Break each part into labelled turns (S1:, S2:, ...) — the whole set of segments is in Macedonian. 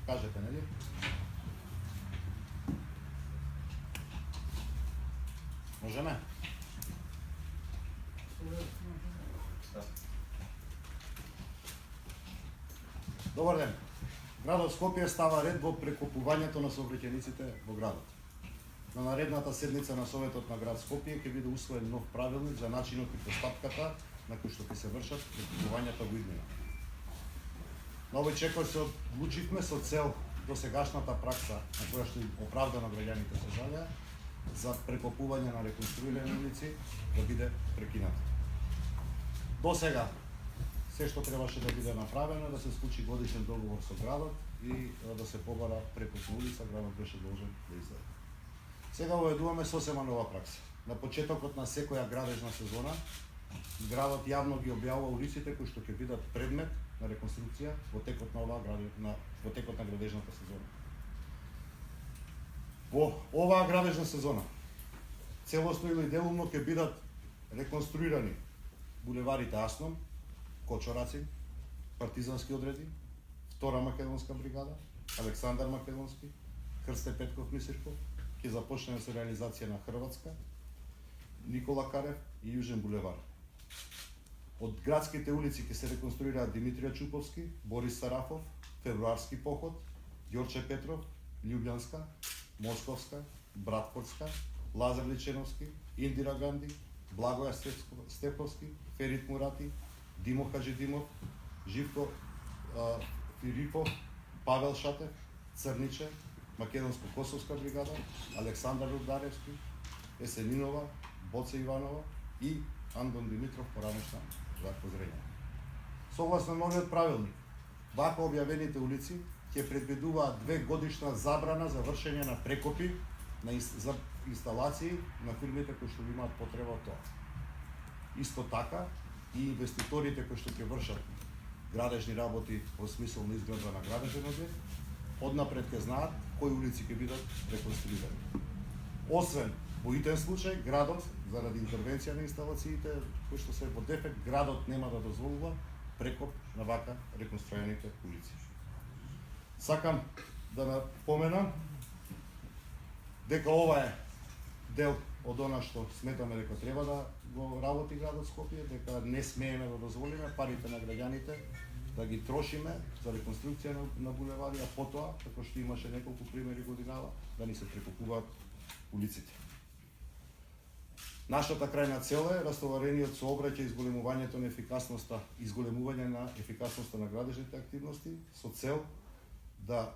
S1: Кажете, нели? Можеме? Добар ден. Градот Скопје става ред во прекупувањето на сообраќајниците во градот. На наредната седница на Советот на град Скопје ќе биде усвоен нов правилник за начинот и постапката на кој што ќе се вршат прекупувањата во иднина. На овој чекор се одлучивме со цел досегашната пракса на која што оправдано граѓаните се жалеа за прекупување на реконструирани улици да биде прекинато. До сега се што требаше да биде направено да се склучи годишен договор со градот и да се побара прекоп на улица, градот беше должен да издаде. Сега уведуваме сосема нова пракса. На почетокот на секоја градежна сезона, градот јавно ги објавува улиците кои што ќе бидат предмет на реконструкција во текот на во текот на градежната сезона. Во оваа градежна сезона целосно или делумно ќе бидат реконструирани булеварите Асном, Кочорацин, партизански одреди, Втора македонска бригада, Александар Македонски, Крсте Петков Мисирков, ќе започне со реализација на Хрватска, Никола Карев и Јужен булевар. Од градските улици ќе се реконструираат Димитрија Чуповски, Борис Сарафов, Февруарски поход, Ѓорче Петров, Љубљанска, Московска, Братфордска, Лазар Личеновски, Индира Ганди, Благоја Стефовски, Ферит Мурати, Димо Хаджидимов, Живко Фирипов, Павел Шатев, Црниче, Македонско-Косовска бригада, Александар Рударевски, Есенинова, Боце Иванова и Андон Димитров поранешна за позрење. Согласно новиот правилник, вака објавените улици ќе предвидуваат 2 годишна забрана за вршење на прекопи за инсталации на фирмите кои што имаат потреба од тоа. Исто така и инвеститорите кои што ќе вршат градежни работи во смисол на изградба на градежен објект, однапред ќе знаат кои улици ќе бидат реконструирани. Освен во итен случај, градот, заради интервенција на инсталациите кои што се во дефект, градот нема да дозволува прекоп на вака реконструираните улици. Сакам да напоменам дека ова е дел од она што сметаме дека треба да го работи градот Скопје, дека не смееме да дозволиме парите на граѓаните да ги трошиме за реконструкција на булевари, а потоа, како што имаше неколку примери годинава, да ни се прекупуваат улиците. Нашата крајна цел е растоварениот сообраќај и изголемување на ефикасноста на градежните активности со цел да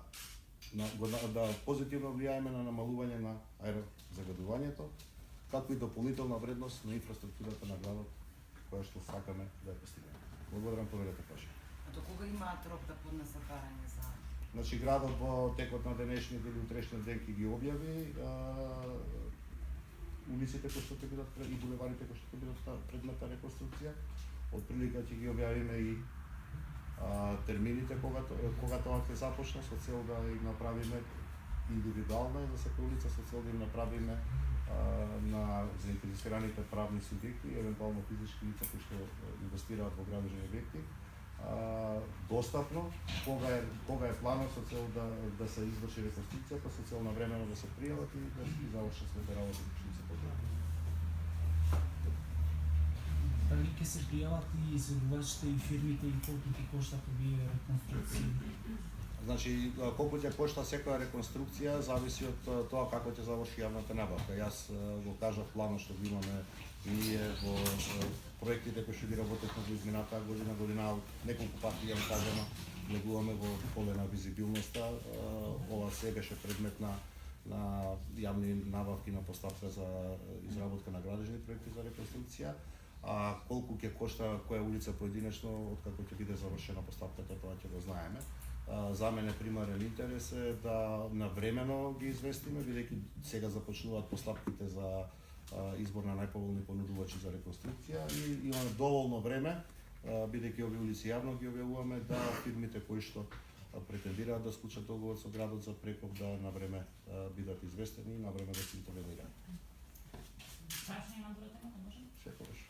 S1: позитивно влијаеме на намалување на аерозагадувањето, како и дополнителна вредност на инфраструктурата на градот, која што сакаме да ја постигнеме. Благодарам, поверете паша.
S2: А до кога имаат рок да поднесат барање за?
S1: Значи, градот во текот на денешниот или утрешниот ден ќе ги објави улиците кои што ќе бидат и булеварите кои што ќе бидат предмет на реконструкција. Од прилика ќе ги објавиме и термините кога тоа ќе започне со цел да им направиме индивидуална за секоја улица, со цел да им направиме на заинтересираните правни субјекти, евентуално физички лица кои што инвестираат во градежни објекти, достапно кога е планот со цел да се изврши реконструкцијата, со цел навремено да се пријават и да се завршат своите работи кои што се потребни.
S3: Дали ќе се пријават и изработвачите и фирмите и колку ќе коштат овие реконструкции?
S1: Значи, колку ќе кошта секоја реконструкција зависи од тоа како ќе заврши јавната набавка. Јас го кажав планот што го имаме ние во проектите кои што ги работевме во измината година, неколку пати ја кажано, влегуваме во поле на визибилноста. Ова се беше предмет на јавни набавки на поставка за изработка на градежни проекти за реконструкција. А колку ќе кошта која улица поединечно, откако ќе биде завршена поставката, тоа ќе го знаеме. За мене примарен интерес е да навремено ги известиме, бидејќи сега започнуваат постапките за избор на најповолни понудувачи за реконструкција и имаме доволно време, бидејќи овие улици јавно ги објавуваме, да фирмите кои што претендираат да склучат договор со градот за прекоп да навреме бидат известени и навреме да се интервенираат.
S4: Прашање на другата тема, може?
S1: Секогаш.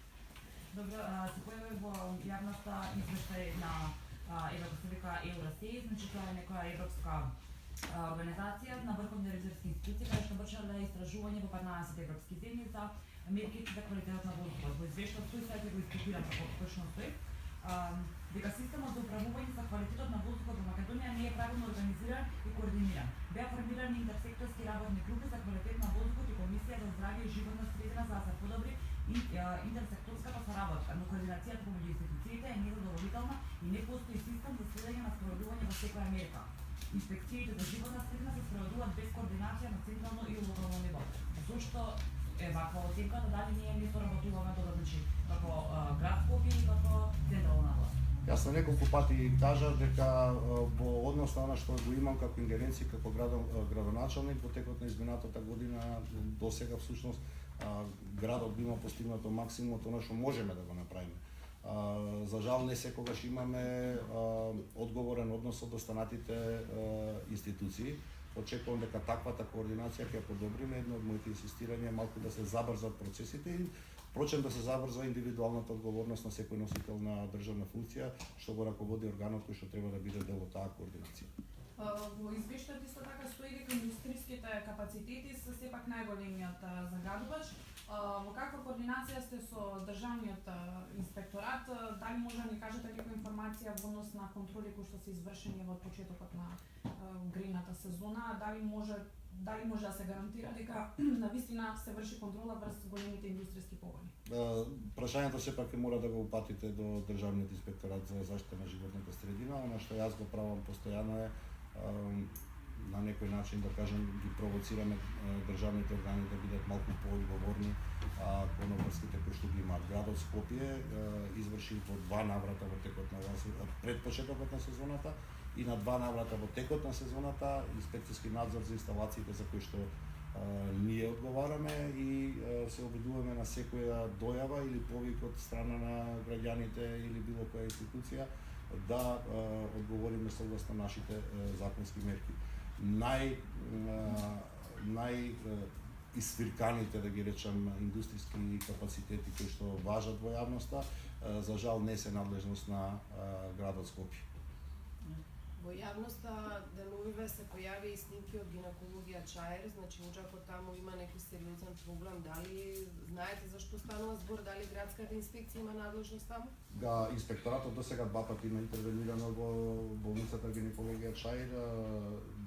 S4: Добро, се појави во јавноста извештај на ево се вика Евросей, значи тоа е некоја европска организација на врховни ревизорски институции која што вршеле истражување во 15 европски земји за мерките за квалитетот на воздухот. Во извештајот стои, сега ќе го изцитирам како точно стои, дека системот за управување за квалитетот на воздухот во Македонија не е правилно организиран и координиран. Беа формирани интерсекторски работни групи за квалитет на воздухот и комисија за здравје и животна средина за да се подобри интерсекторската соработка, но координацијата помеѓу институциите е незадоволителна и не постои систем за следење на спроведување во секоја мерка. Инспекциите за животна средина се спроведуваат без координација на централно и локално ниво. Зошто е ваква оценката, дали ние не соработуваме добро, значи како град Скопје и како централна власт?
S1: Јас на неколку пати кажав дека во однос на она што го имам како ингеренција како градоначалник во текот на изминатата година до сега всушност градот би имал постигнато максимумот она што можеме да го направиме. За жал не секогаш имаме одговорен однос од останатите институции. Очекувам дека таквата координација ќе подобриме. Едно од моите инсистирања е малку да се забрзат процесите и впрочем да се забрза индивидуалната одговорност на секој носител на државна функција што го раководи органот кој што треба да биде дел од таа координација.
S5: Во извештајот исто така стои дека индустријските капацитети се сепак најголемиот загадувач. Во каква координација сте со државниот инспекторат? Дали може да ни кажете некоја информација во однос на контроли кои што се извршени во почетокот на грејната сезона? Дали може да се гарантира дека навистина се врши контрола врз големите индустријски погони?
S1: Прашањето сепак ќе мора да го упатите до државниот инспекторат за заштита на животната средина. Она што јас го правам постојано е на некој начин, да кажем, ги провоцираме државните органи да бидат малку поодговорни кон обврските кои што ги имаат. Градот Скопје изврши во 2 наврата во текот на пред почетокот на сезоната и на 2 наврата во текот на сезоната инспекцијски надзор за инсталациите за кои што ние одговараме и се обидуваме на секоја дојава или повик од страна на граѓаните или било која институција да одговориме согласно нашите законски мерки. Нај исвирканите, да ги речам, индустријски капацитети кои што важат во јавноста, за жал не се надлежност на градот Скопје.
S6: Во јавноста деновиве се појави и снимки од гинекологија Чаир, значи уџако таму има некој сериозен проблем. Дали знаете зашто станува збор, дали градската инспекција има надлежност таму?
S1: Инспекторатот до сега 2 пати има интервенирано во болницата гинекологија Чаир.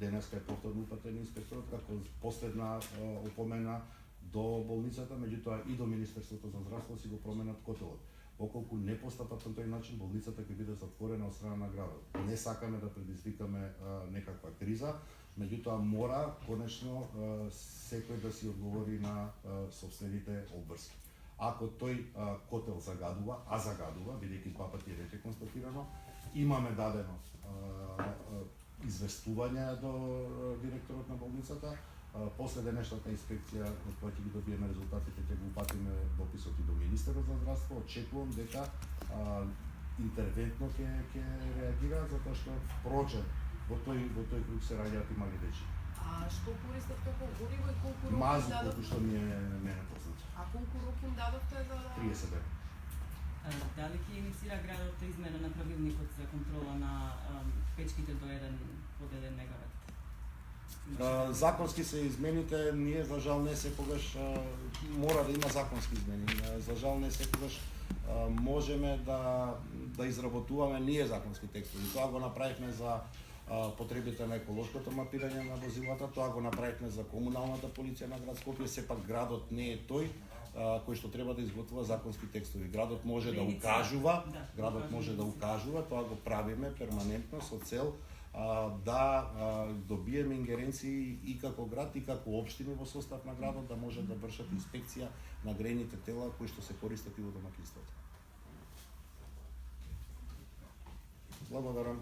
S1: Денеска е повторно упатен инспекторот како последна опомена до болницата, меѓутоа и до Министерството за здравство си го променат котелот. Околку не постапат на тој начин, болницата ќе биде затворена од страна на градот. Не сакаме да предизвикаме некаква криза, меѓутоа мора конечно секој да си одговори на сопствените обврски. Ако тој котел загадува, бидејќи 2 пати е веќе констатирано, имаме дадено известување до директорот на болницата. После денешната инспекција, кога ќе ги добиеме резултатите, ќе го упатиме дописот и до Министерот за здравство. Очекувам дека интервентно ќе реагираат, затоа што впрочем во тој круг се раѓаат и мали дечи.
S6: А што користат како гориво и колку рок
S1: Мазут,
S6: им
S1: колку
S6: дадовте?
S1: што ми е мене познато.
S6: А колку рок им дадовте за
S1: 30 дена.
S2: Дали ќе инициира градот измена на правилникот за контрола на печките до 1 мегават?
S1: Законски се измените, ние за жал не секогаш мора да има законски измени. За жал не секогаш можеме да изработуваме ние законски текстови. Тоа го направивме за потребите на еколошкото мапирање на возилата, тоа го направивме за комуналната полиција на град Скопје. Сепак градот не е тој кој што треба да изготвува законски текстови. Градот може да укажува, тоа го правиме перманентно со цел да добиеме ингеренции и како град и како општини во состав на градот да може да вршат инспекција на грејните тела кои што се користат и во домаќинството. Благодарам.